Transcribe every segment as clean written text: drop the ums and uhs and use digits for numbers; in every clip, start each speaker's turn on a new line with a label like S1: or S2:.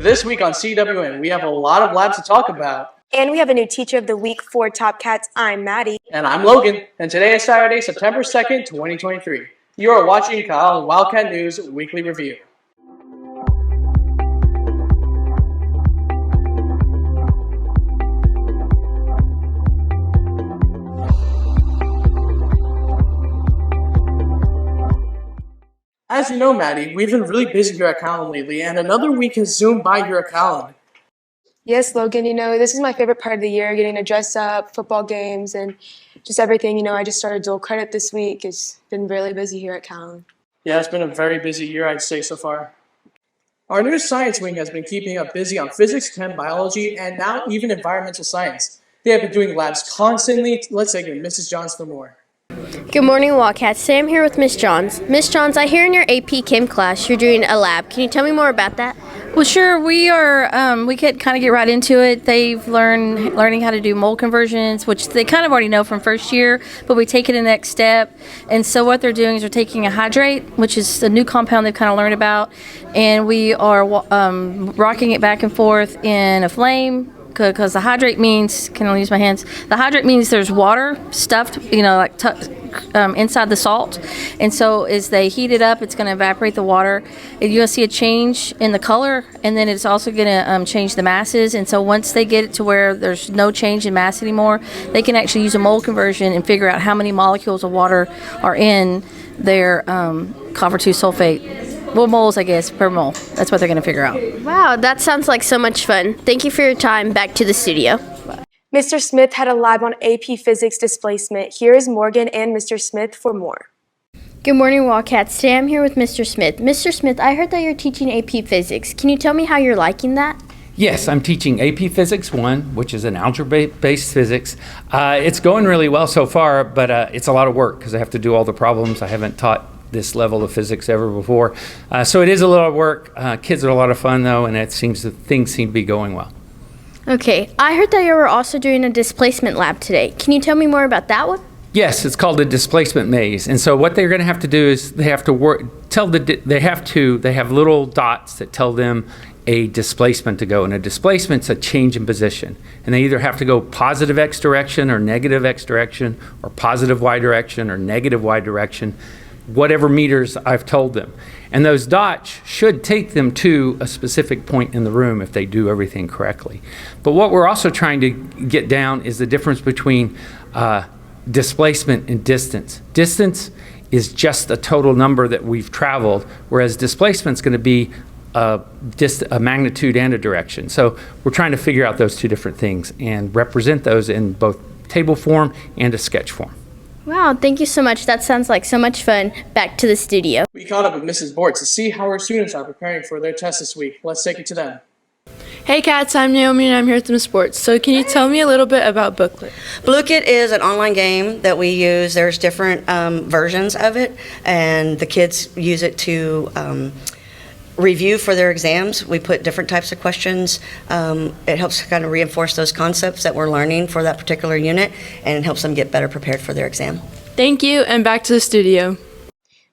S1: This week on CWN, we have a lot of labs to talk about.
S2: And we have a new Teacher of the Week for Top Cats. I'm Maddie.
S1: And I'm Logan. And today is Saturday, September 2nd, 2023. You are watching Calallen Wildcat News Weekly Review. As you know, Maddie, we've been really busy here at Calallen lately, and another week has zoomed by here at Calallen.
S2: Yes, Logan, this is my favorite part of the year, getting to dress up, football games, and just everything. I just started dual credit this week. It's been really busy here at Calallen.
S1: Yeah, it's been a very busy year, I'd say, so far. Our new science wing has been keeping up busy on physics, chem, biology, and now even environmental science. They have been doing labs constantly. Let's take it, Mrs. Johns, for more.
S3: Good morning, Wildcats. Today I'm here with Miss Johns. Miss Johns, I hear in your AP Chem class you're doing a lab. Can you tell me more about that?
S4: Well, sure. We could kind of get right into it. They've learning how to do mold conversions, which they kind of already know from first year, but we take it the next step. And so what they're doing is they're taking a hydrate, which is a new compound they've kind of learned about, and we are rocking it back and forth in a flame. Because the hydrate means, can I use my hands? The hydrate means there's water stuffed, inside the salt. And so as they heat it up, it's going to evaporate the water. And you're going to see a change in the color, and then it's also going to change the masses. And so once they get it to where there's no change in mass anymore, they can actually use a mold conversion and figure out how many molecules of water are in their copper 2 sulfate. Well, moles, I guess, per mole. That's what they're going to figure out.
S3: Wow, that sounds like so much fun. Thank you for your time. Back to the studio.
S2: Mr. Smith had a lab on AP Physics displacement. Here is Morgan and Mr. Smith for more.
S3: Good morning, Wildcats. Today I'm here with Mr. Smith. Mr. Smith, I heard that you're teaching AP Physics. Can you tell me how you're liking that?
S5: Yes, I'm teaching AP Physics 1, which is an algebra-based physics. It's going really well so far, but it's a lot of work because I have to do all the problems. I haven't taught this level of physics ever before. So it is a lot of work. Kids are a lot of fun though, and things seem to be going well.
S3: Okay, I heard that you were also doing a displacement lab today. Can you tell me more about that one?
S5: Yes, it's called a displacement maze. And so what they're going to have to do is they have little dots that tell them a displacement to go, and a displacement's a change in position. And they either have to go positive X direction or negative X direction, or positive Y direction or negative Y direction, whatever meters I've told them. And those dots should take them to a specific point in the room if they do everything correctly. But what we're also trying to get down is the difference between displacement and distance. Distance is just the total number that we've traveled, whereas displacement's going to be a magnitude and a direction. So we're trying to figure out those two different things and represent those in both table form and a sketch form.
S3: Wow, thank you so much. That sounds like so much fun. Back to the studio.
S1: We caught up with Mrs. Bort to see how our students are preparing for their test this week. Let's take it to them.
S6: Hey Cats, I'm Naomi and I'm here with Miss Sports. So can you tell me a little bit about Booklet?
S7: Booklet is an online game that we use. There's different versions of it, and the kids use it to review for their exams. We put different types of questions. It helps kind of reinforce those concepts that we're learning for that particular unit, and it helps them get better prepared for their exam.
S6: Thank you, and back to the studio.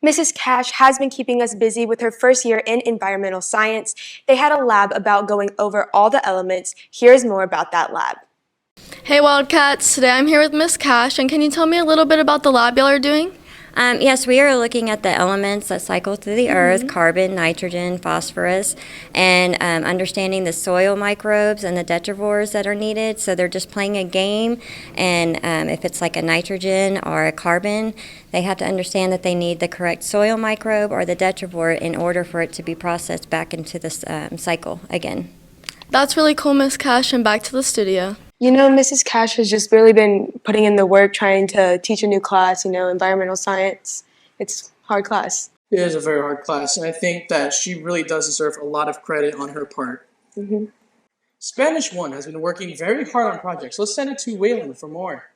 S2: Mrs. Cash has been keeping us busy with her first year in environmental science. They had a lab about going over all the elements. Here's more about that lab.
S6: Hey Wildcats, today I'm here with Miss Cash, and can you tell me a little bit about the lab y'all are doing?
S8: Yes, we are looking at the elements that cycle through the earth, carbon, nitrogen, phosphorus, and understanding the soil microbes and the detrivores that are needed. So they're just playing a game, and if it's like a nitrogen or a carbon, they have to understand that they need the correct soil microbe or the detrivore in order for it to be processed back into the cycle again.
S6: That's really cool, Miss Cash, and back to the studio.
S2: Mrs. Cash has just really been putting in the work trying to teach a new class, environmental science. It's a hard class.
S1: It is a very hard class, and I think that she really does deserve a lot of credit on her part. Spanish 1 has been working very hard on projects. Let's send it to Waylon for more.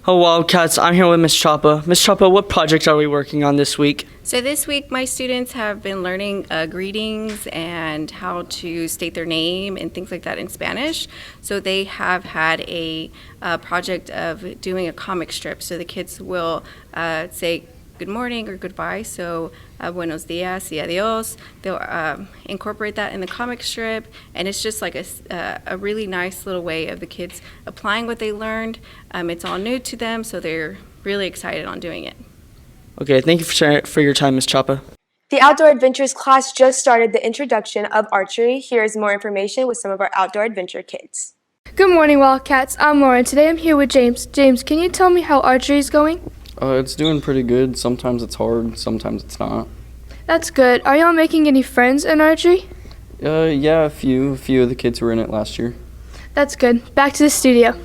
S9: Hello Wildcats, I'm here with Miss Choppa. Miss Choppa, what project are we working on this week?
S10: So this week my students have been learning greetings and how to state their name and things like that in Spanish. So they have had a project of doing a comic strip. So the kids will say good morning or goodbye. So buenos dias y adios. They'll incorporate that in the comic strip, and it's just like a really nice little way of the kids applying what they learned. It's all new to them, so they're really excited on doing it.
S9: Okay, thank you for your time, Ms. Chapa.
S2: The Outdoor Adventures class just started the introduction of archery. Here's more information with some of our Outdoor Adventure kids.
S11: Good morning, Wildcats. I'm Lauren. Today I'm here with James. James, can you tell me how archery is going?
S12: It's doing pretty good. Sometimes it's hard, sometimes it's not.
S11: That's good. Are y'all making any friends in archery?
S12: Yeah, a few of the kids who were in it last year.
S11: That's good. Back to the studio.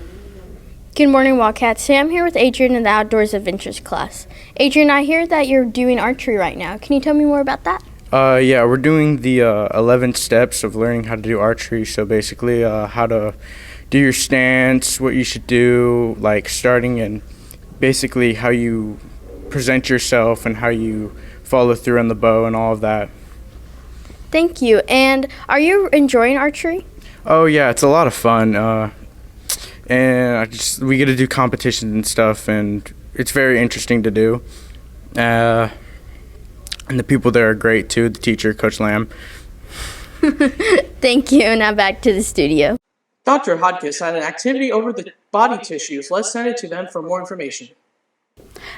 S3: Good morning, Wildcats. Today I'm here with Adrian in the Outdoors Adventures class. Adrian, I hear that you're doing archery right now. Can you tell me more about that?
S13: Yeah, we're doing the 11 steps of learning how to do archery. So basically how to do your stance, what you should do, like starting and basically how you present yourself and how you follow through on the bow and all of that.
S3: Thank you. And are you enjoying archery?
S13: Oh yeah, it's a lot of fun. And we get to do competitions and stuff, and it's very interesting to do. And the people there are great too, the teacher, Coach Lamb.
S3: Thank you. Now back to the studio.
S1: Dr. Hodges had an activity over the body tissues. Let's send it to them for more information.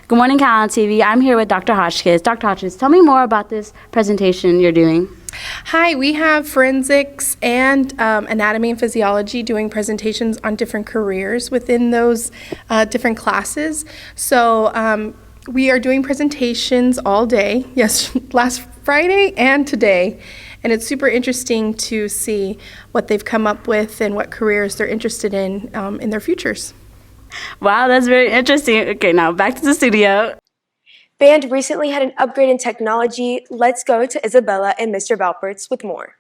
S14: Good morning, Calallen TV. I'm here with Dr. Hodges. Dr. Hodges, tell me more about this presentation you're doing.
S15: Hi, we have forensics and anatomy and physiology doing presentations on different careers within those different classes. So we are doing presentations all day, yes, last Friday and today. And it's super interesting to see what they've come up with and what careers they're interested in their futures.
S14: Wow, that's very interesting. Okay, now back to the studio.
S2: Band recently had an upgrade in technology. Let's go to Isabella and Mr. Valpertz with more.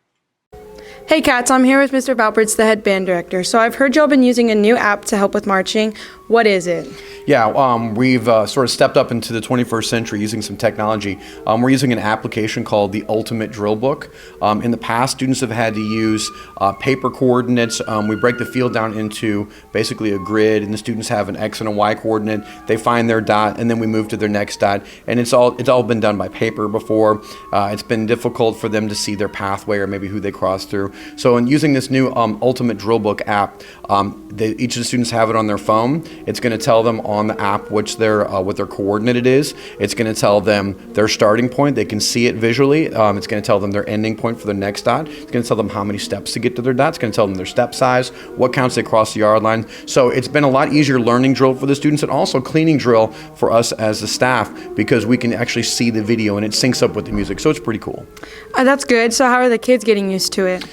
S16: Hey Cats, I'm here with Mr. Valpertz, the head band director. So I've heard y'all been using a new app to help with marching. What is it?
S17: Yeah, we've sort of stepped up into the 21st century using some technology. We're using an application called the Ultimate Drill Book. In the past, students have had to use paper coordinates. We break the field down into basically a grid, and the students have an X and a Y coordinate. They find their dot, and then we move to their next dot. And it's all been done by paper before. It's been difficult for them to see their pathway or maybe who they cross through. So in using this new Ultimate Drill Book app, each of the students have it on their phone. It's going to tell them on the app what their coordinate is. It's going to tell them their starting point. They can see it visually. It's going to tell them their ending point for their next dot. It's going to tell them how many steps to get to their dot. It's going to tell them their step size, what counts they cross the yard line. So it's been a lot easier learning drill for the students and also cleaning drill for us as the staff because we can actually see the video and it syncs up with the music. So it's pretty cool.
S16: That's good. So how are the kids getting used to it?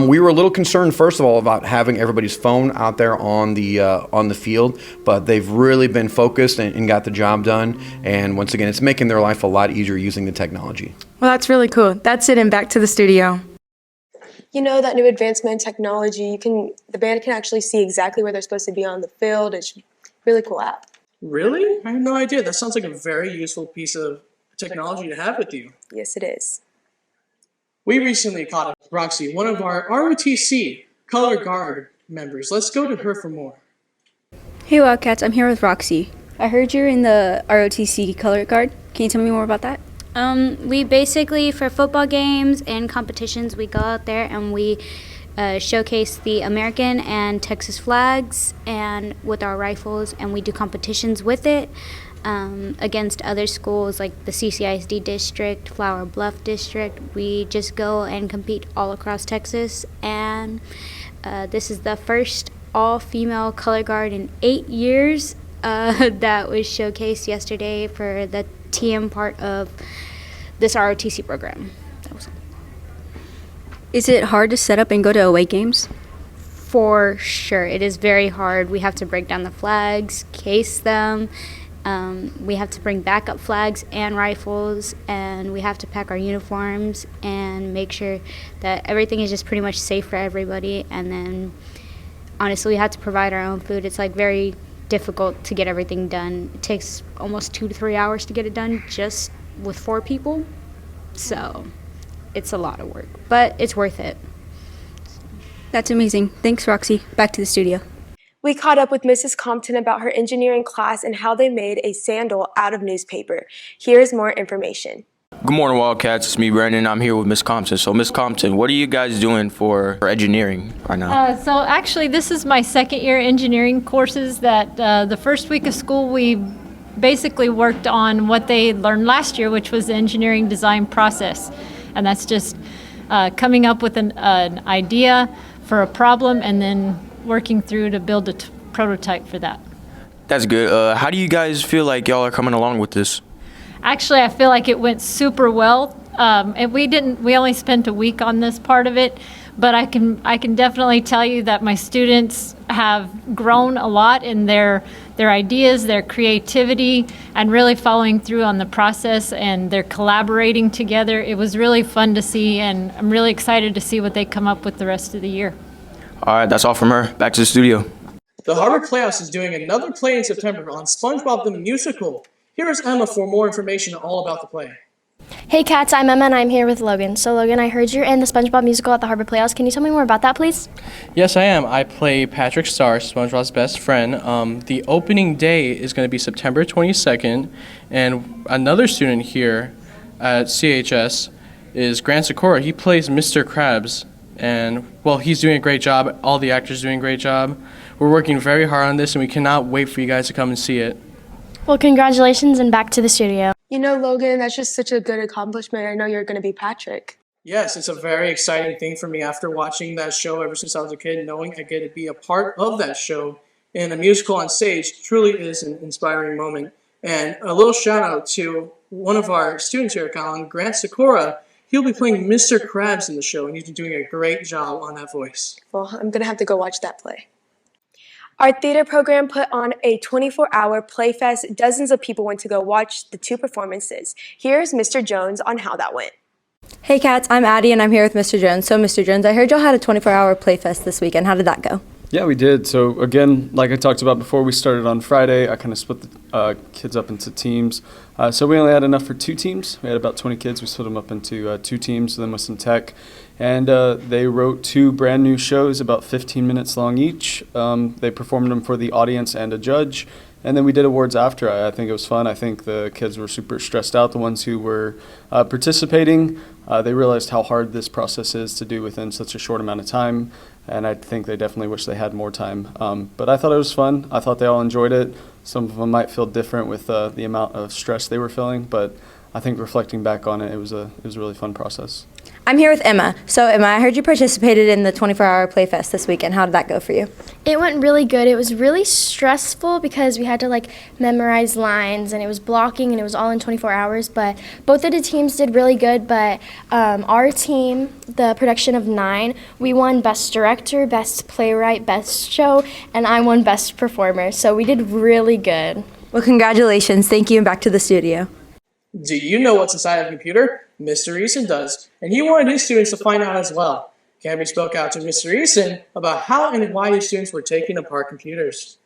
S17: We were a little concerned, first of all, about having everybody's phone out there on the field, but they've really been focused and got the job done. And once again, it's making their life a lot easier using the technology.
S16: Well, that's really cool. That's it, and back to the studio.
S2: You know, that new advancement in technology, the band can actually see exactly where they're supposed to be on the field. It's a really cool app.
S1: Really? I had no idea. That sounds like a very useful piece of technology to have with you.
S2: Yes, it is.
S1: We recently caught up with Roxy, one of our ROTC color guard members. Let's go to her for more.
S18: Hey Wildcats, I'm here with Roxy. I heard you're in the ROTC color guard. Can you tell me more about that?
S19: We basically, for football games and competitions, we go out there and we showcase the American and Texas flags and with our rifles, and we do competitions with it against other schools like the CCISD district, Flower Bluff district. We just go and compete all across Texas, and this is the first all-female color guard in 8 years that was showcased yesterday for the TM part of this ROTC program.
S18: Is it hard to set up and go to away games?
S19: For sure. It is very hard. We have to break down the flags, case them. We have to bring backup flags and rifles, and we have to pack our uniforms and make sure that everything is just pretty much safe for everybody. And then honestly, we have to provide our own food. It's like very difficult to get everything done. It takes almost 2 to 3 hours to get it done just with 4 people. So it's a lot of work, but it's worth it.
S18: That's amazing. Thanks, Roxy. Back to the studio.
S2: We caught up with Mrs. Compton about her engineering class and how they made a sandal out of newspaper. Here's more information.
S20: Good morning, Wildcats. It's me, Brandon. I'm here with Miss Compton. So, Miss Compton, what are you guys doing for engineering right now?
S21: So actually, this is my second year engineering courses. That the first week of school, we basically worked on what they learned last year, which was the engineering design process. And that's just coming up with an idea for a problem and then working through to build a prototype for that.
S20: That's good. How do you guys feel like y'all are coming along with this?
S21: Actually, I feel like it went super well. And we only spent a week on this part of it, but I can definitely tell you that my students have grown a lot in their ideas, their creativity, and really following through on the process, and they're collaborating together. It was really fun to see, and I'm really excited to see what they come up with the rest of the year.
S20: All right, that's all from her. Back to the studio.
S1: The Harvard Playhouse is doing another play in September on SpongeBob the Musical. Here is Emma for more information all about the play.
S3: Hey Cats, I'm Emma and I'm here with Logan. So Logan, I heard you're in the SpongeBob musical at the Harvard Playhouse. Can you tell me more about that, please?
S22: Yes, I am. I play Patrick Star, SpongeBob's best friend. The opening day is going to be September 22nd, and another student here at CHS is Grant Sikora. He plays Mr. Krabs, and, well, he's doing a great job. All the actors are doing a great job. We're working very hard on this, and we cannot wait for you guys to come and see it.
S3: Well, congratulations and back to the studio.
S2: You know, Logan, that's just such a good accomplishment. I know you're going to be Patrick.
S1: Yes, it's a very exciting thing for me after watching that show ever since I was a kid. Knowing I get to be a part of that show in a musical on stage truly is an inspiring moment. And a little shout out to one of our students here at Calallen, Grant Sikora. He'll be playing Mr. Krabs in the show, and he's been doing a great job on that voice.
S2: Well, I'm going to have to go watch that play. Our theater program put on a 24-hour play fest. Dozens of people went to go watch the two performances. Here's Mr. Jones on how that went.
S23: Hey Cats, I'm Addie and I'm here with Mr. Jones. So Mr. Jones, I heard y'all had a 24-hour play fest this weekend. How did that go?
S12: Yeah, we did. So again, like I talked about before, we started on Friday. I kind of split the kids up into teams. So we only had enough for 2 teams. We had about 20 kids. We split them up into 2 teams, then with some tech. And they wrote 2 brand new shows, about 15 minutes long each. They performed them for the audience and a judge. And then we did awards after. I think it was fun. I think the kids were super stressed out. The ones who were participating, they realized how hard this process is to do within such a short amount of time. And I think they definitely wish they had more time. But I thought it was fun. I thought they all enjoyed it. Some of them might feel different with the amount of stress they were feeling, but I think reflecting back on it, it was a really fun process.
S23: I'm here with Emma. So Emma, I heard you participated in the 24-hour play fest this weekend. How did that go for you?
S3: It went really good. It was really stressful because we had to memorize lines and it was blocking and it was all in 24 hours. But both of the teams did really good. But our team, the production of 9, we won Best Director, Best Playwright, Best Show, and I won Best Performer. So we did really good.
S23: Well, congratulations. Thank you, and back to the studio.
S1: Do you know what's inside of a computer? Mr. Eason does, and he wanted his students to find out as well. Cambridge spoke out to Mr. Eason about how and why his students were taking apart computers.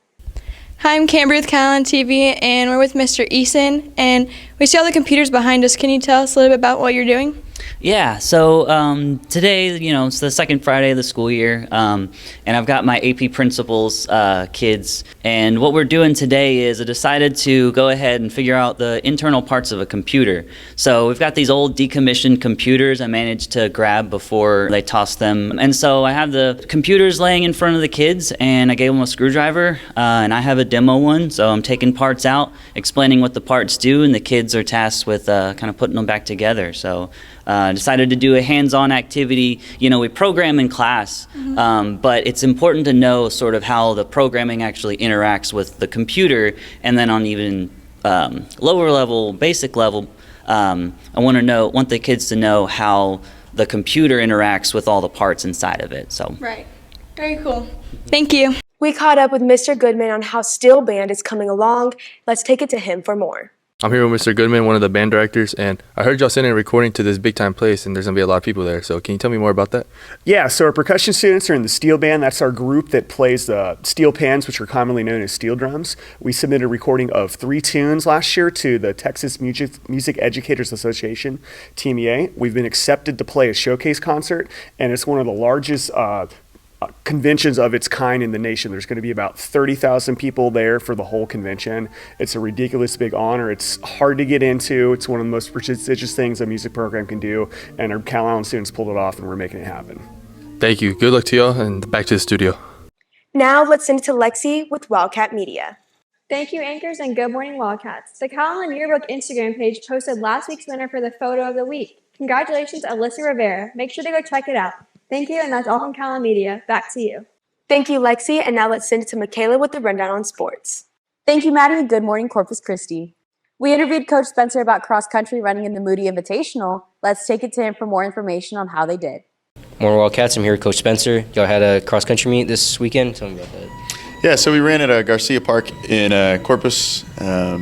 S24: Hi, I'm Cambry with Calallen TV, and we're with Mr. Eason, and we see all the computers behind us. Can you tell us a little bit about what you're doing?
S25: Yeah, so today, it's the second Friday of the school year, and I've got my AP Principals kids, and what we're doing today is I decided to go ahead and figure out the internal parts of a computer. So we've got these old decommissioned computers I managed to grab before they tossed them, and so I have the computers laying in front of the kids, and I gave them a screwdriver, and I have a demo one, so I'm taking parts out, explaining what the parts do, and the kids are tasked with kind of putting them back together. So decided to do a hands-on activity. We program in class, but it's important to know sort of how the programming actually interacts with the computer, and then on even lower level, basic level, I want the kids to know how the computer interacts with all the parts inside of it. So
S24: Right. Very cool. Thank you.
S2: We caught up with Mr. Goodman on how Steel Band is coming along. Let's take it to him for more.
S26: I'm here with Mr. Goodman, one of the band directors, and I heard y'all sending a recording to this big-time place, and there's going to be a lot of people there. So can you tell me more about that?
S27: Yeah, so our percussion students are in the steel band. That's our group that plays the steel pans, which are commonly known as steel drums. We submitted a recording of 3 tunes last year to the Texas Music Educators Association, TMEA. We've been accepted to play a showcase concert, and it's one of the largest conventions of its kind in the nation. There's going to be about 30,000 people there for the whole convention. It's a ridiculous big honor. It's hard to get into. It's one of the most prestigious things a music program can do, and our Calallen students pulled it off, and we're making it happen.
S26: Thank you. Good luck to y'all, and back to the studio.
S2: Now let's send it to Lexi with Wildcat Media.
S4: Thank you, anchors, and good morning, Wildcats. The Calallen Yearbook Instagram page posted last week's winner for the photo of the week. Congratulations, Alyssa Rivera. Make sure to go check it out. Thank you, and that's all from Calallen Media. Back to you.
S2: Thank you, Lexi, and now let's send it to Michaela with the rundown on sports.
S5: Thank you, Maddie, and good morning, Corpus Christi. We interviewed Coach Spencer about cross-country running in the Moody Invitational. Let's take it to him for more information on how they did.
S6: Morning, Wildcats. I'm here with Coach Spencer. Y'all had a cross-country meet this weekend. Tell me about that.
S7: Yeah, so we ran at Garcia Park in Corpus. A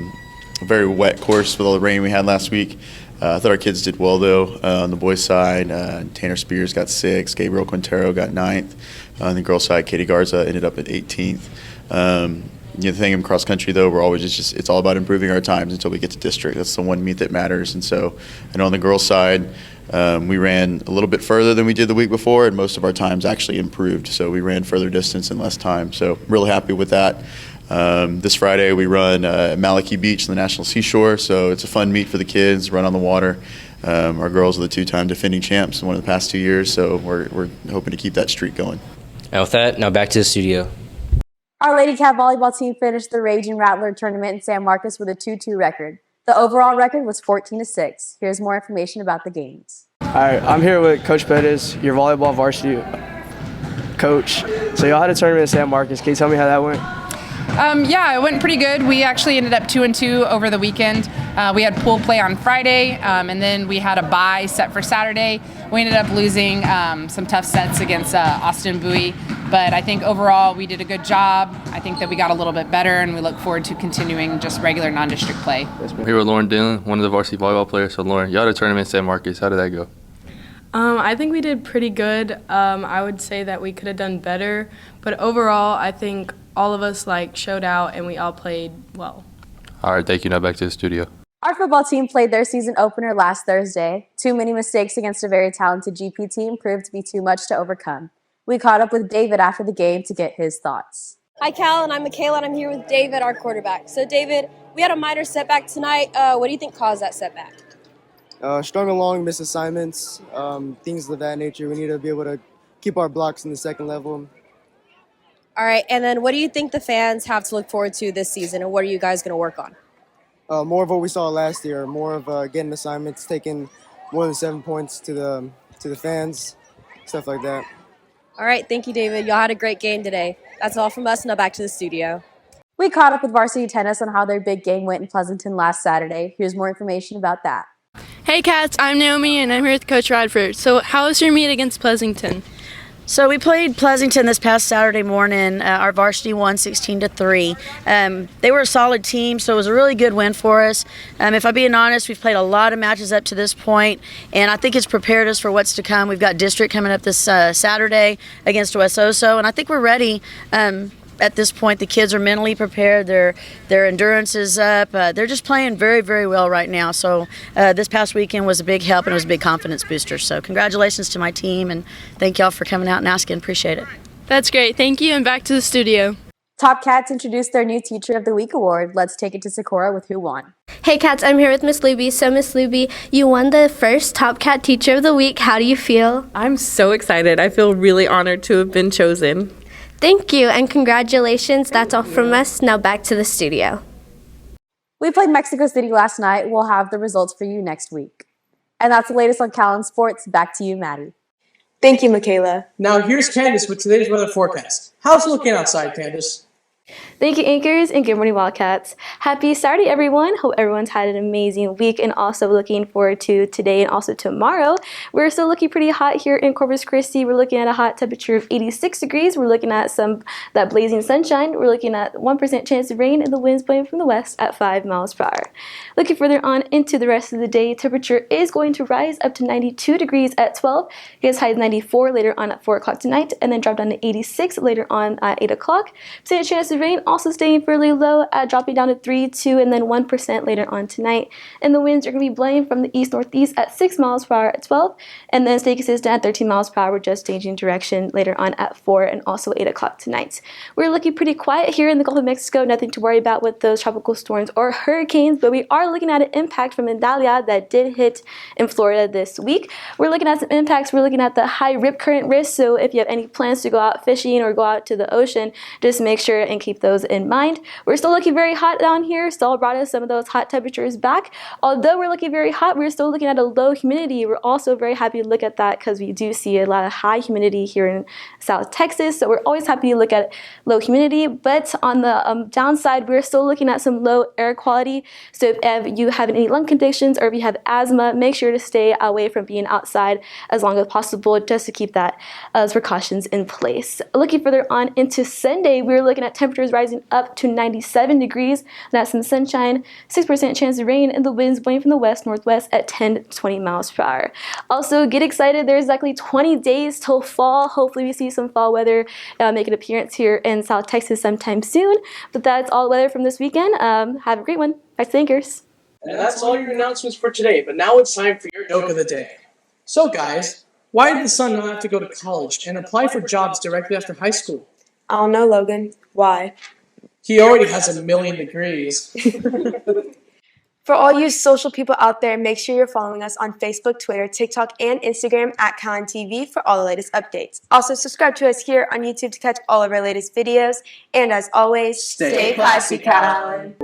S7: very wet course with all the rain we had last week. I thought our kids did well, though, on the boys' side. Tanner Spears got 6th. Gabriel Quintero got 9th. On the girls' side, Katie Garza ended up at 18th. The thing in cross country, though, we're always it's all about improving our times until we get to district. That's the one meet that matters. And so I know on the girls' side, we ran a little bit further than we did the week before, and most of our times actually improved. So we ran further distance in less time. So I'm really happy with that. This Friday we run Malachi Beach in the National Seashore, so it's a fun meet for the kids, run on the water. Our girls are the 2-time defending champs in one of the past 2 years, so we're hoping to keep that streak going.
S6: And with that, now back to the studio.
S5: Our Lady Cat volleyball team finished the Raging Rattler tournament in San Marcos with a 2-2 record. The overall record was 14-6. Here's more information about the games.
S8: All right, I'm here with Coach Pettis, your volleyball varsity coach. So y'all had a tournament in San Marcos. Can you tell me how that went?
S9: Yeah, it went pretty good. We actually ended up 2-2 over the weekend. We had pool play on Friday, and then we had a bye set for Saturday. We ended up losing some tough sets against Austin Bowie, but I think overall we did a good job. I think that we got a little bit better, and we look forward to continuing just regular non-district play.
S26: I'm here with Lauren Dillon, one of the varsity volleyball players. So Lauren, you had a tournament in San Marcos. How did that go?
S10: I think we did pretty good. I would say that we could have done better, but overall I think all of us showed out and we all played well.
S26: All right, thank you. Now back to the studio.
S5: Our football team played their season opener last Thursday. Too many mistakes against a very talented GP team proved to be too much to overcome. We caught up with David after the game to get his thoughts.
S28: Hi, Cal, and I'm Michaela, and I'm here with David, our quarterback. So, David, we had a minor setback tonight. What do you think caused that setback?
S29: Strung along, missed assignments, things of that nature. We need to be able to keep our blocks in the second level.
S28: All right, and then what do you think the fans have to look forward to this season, and what are you guys going to work on?
S29: More of what we saw last year, more of getting assignments, taking more than 7 points to the fans, stuff like that.
S28: All right, thank you, David. Y'all had a great game today. That's all from us. Now back to the studio.
S5: We caught up with varsity tennis on how their big game went in Pleasanton last Saturday. Here's more information about that.
S24: Hey Cats, I'm Naomi and I'm here with Coach Radford. So how was your meet against Pleasanton?
S30: So we played Pleasanton this past Saturday morning. Our varsity won 16-3. They were a solid team, so it was a really good win for us. If I'm being honest, we've played a lot of matches up to this point, and I think it's prepared us for what's to come. We've got district coming up this Saturday against West Oso, and I think we're ready. At this point, the kids are mentally prepared. Their endurance is up. They're just playing very, very well right now. So this past weekend was a big help and it was a big confidence booster. So congratulations to my team and thank y'all for coming out and asking. Appreciate it.
S24: That's great. Thank you, and back to the studio.
S5: Top Cats introduced their new Teacher of the Week award. Let's take it to Socorro with who won.
S31: Hey Cats, I'm here with Miss Luby. So Miss Luby, you won the first Top Cat Teacher of the Week. How do you feel?
S32: I'm so excited. I feel really honored to have been chosen.
S31: Thank you, and congratulations. That's all from us. Now back to the studio.
S5: We played Mexico City last night. We'll have the results for you next week. And that's the latest on Calallen Sports. Back to you, Maddie.
S2: Thank you, Michaela.
S1: Now here's Candace with today's weather forecast. How's it looking outside, Candace?
S31: Thank you, anchors, and good morning, Wildcats. Happy Saturday, everyone. Hope everyone's had an amazing week and also looking forward to today and also tomorrow. We're still looking pretty hot here in Corpus Christi. We're looking at a hot temperature of 86 degrees. We're looking at that blazing sunshine. We're looking at 1% chance of rain and the winds blowing from the west at 5 miles per hour. Looking further on into the rest of the day, temperature is going to rise up to 92 degrees at 12. It gets high as 94 later on at 4 o'clock tonight and then drop down to 86 later on at 8 o'clock. Percentage chance of rain also staying fairly low, dropping down to 3, 2, and then 1% later on tonight. And the winds are going to be blowing from the east-northeast at 6 miles per hour at 12, and then stay consistent at 13 miles per hour, just changing direction later on at 4 and also 8 o'clock tonight. We're looking pretty quiet here in the Gulf of Mexico, nothing to worry about with those tropical storms or hurricanes, but we are looking at an impact from Idalia that did hit in Florida this week. We're looking at some impacts. We're looking at the high rip current risk, so if you have any plans to go out fishing or go out to the ocean, just make sure and keep those in mind. We're still looking very hot down here. Still brought us some of those hot temperatures back. Although we're looking very hot, we're still looking at a low humidity. We're also very happy to look at that because we do see a lot of high humidity here in South Texas, so we're always happy to look at low humidity. But on the downside, we're still looking at some low air quality, so if you have any lung conditions or if you have asthma, make sure to stay away from being outside as long as possible, just to keep that as precautions in place. Looking further on into Sunday, we're looking at temperatures rising up to 97 degrees. That's some sunshine, 6% chance of rain, and the winds blowing from the west-northwest at 10 to 20 miles per hour. Also, get excited. There's exactly 20 days till fall. Hopefully we see some fall weather make an appearance here in South Texas sometime soon. But that's all the weather from this weekend. Have a great one. Back to Anchors.
S1: And that's all your announcements for today, but now it's time for your joke of the day. So guys, why did the son not have to go to college and apply for jobs directly after high school?
S2: I don't know, Logan. Why?
S1: He already has 1 million degrees.
S2: For all you social people out there, make sure you're following us on Facebook, Twitter, TikTok, and Instagram at Calallen TV for all the latest updates. Also, subscribe to us here on YouTube to catch all of our latest videos. And as always,
S1: Stay classy, Calallen.